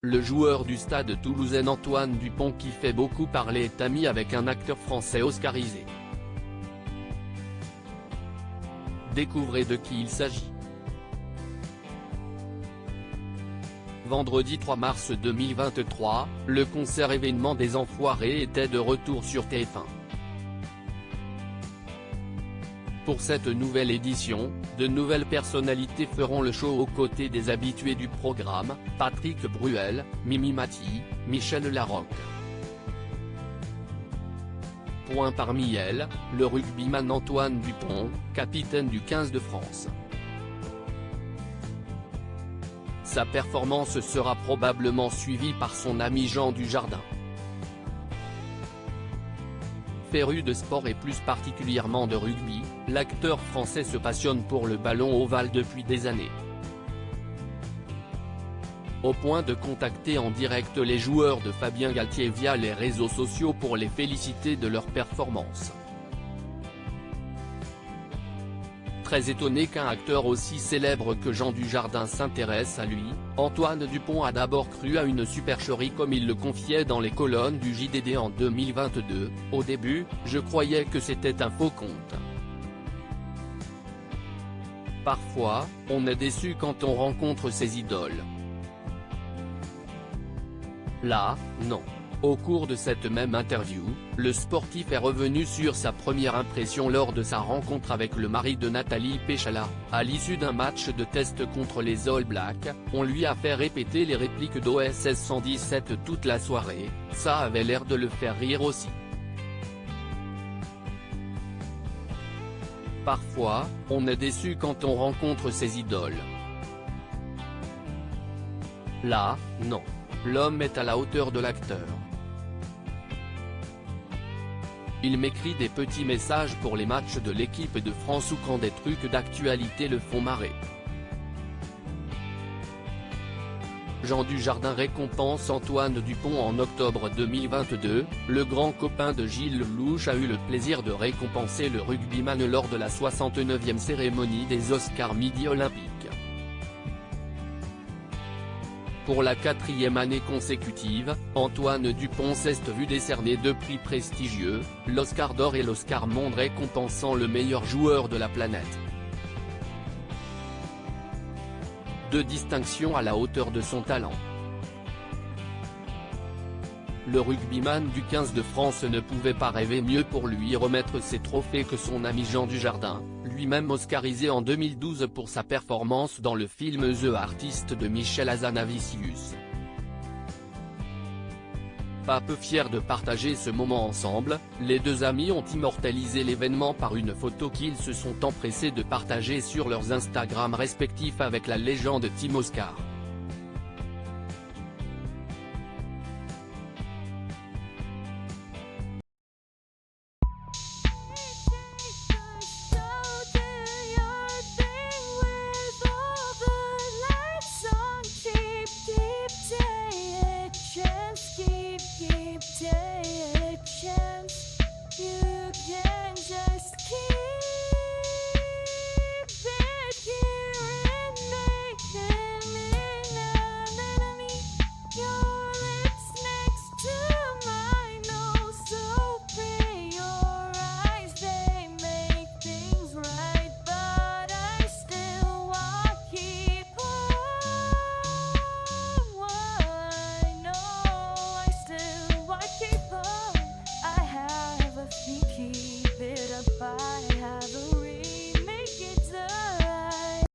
Le joueur du Stade toulousain Antoine Dupont qui fait beaucoup parler est ami avec un acteur français oscarisé. Découvrez de qui il s'agit. Vendredi 3 mars 2023, le concert événement des Enfoirés était de retour sur TF1. Pour cette nouvelle édition, de nouvelles personnalités feront le show aux côtés des habitués du programme, Patrick Bruel, Mimi Mati, Michel Larocque. Parmi elles, le rugbyman Antoine Dupont, capitaine du 15 de France. Sa performance sera probablement suivie par son ami Jean Dujardin. Féru de sport et plus particulièrement de rugby, l'acteur français se passionne pour le ballon ovale depuis des années. Au point de contacter en direct les joueurs de Fabien Galtier via les réseaux sociaux pour les féliciter de leur performance. Très étonné qu'un acteur aussi célèbre que Jean Dujardin s'intéresse à lui, Antoine Dupont a d'abord cru à une supercherie comme il le confiait dans les colonnes du JDD en 2022, « Au début, je croyais que c'était un faux compte. Parfois, on est déçu quand on rencontre ses idoles. Là, non. » Au cours de cette même interview, le sportif est revenu sur sa première impression lors de sa rencontre avec le mari de Nathalie Péchala. À l'issue d'un match de test contre les All Blacks, on lui a fait répéter les répliques d'OSS 117 toute la soirée, ça avait l'air de le faire rire aussi. Parfois, on est déçu quand on rencontre ses idoles. Là, non. L'homme est à la hauteur de l'acteur. Il m'écrit des petits messages pour les matchs de l'équipe de France ou quand des trucs d'actualité le font marrer. Jean Dujardin récompense Antoine Dupont en octobre 2022, le grand copain de Gilles Lelouch a eu le plaisir de récompenser le rugbyman lors de la 69e cérémonie des Oscars Midi Olympiques. Pour la 4e année consécutive, Antoine Dupont s'est vu décerner 2 prix prestigieux, l'Oscar d'or et l'Oscar Monde récompensant le meilleur joueur de la planète. 2 distinctions à la hauteur de son talent. Le rugbyman du 15 de France ne pouvait pas rêver mieux pour lui remettre ses trophées que son ami Jean Dujardin, lui-même oscarisé en 2012 pour sa performance dans le film The Artist de Michel Hazanavicius. Pas peu fiers de partager ce moment ensemble, les deux amis ont immortalisé l'événement par une photo qu'ils se sont empressés de partager sur leurs Instagram respectifs avec la légende Team Oscar.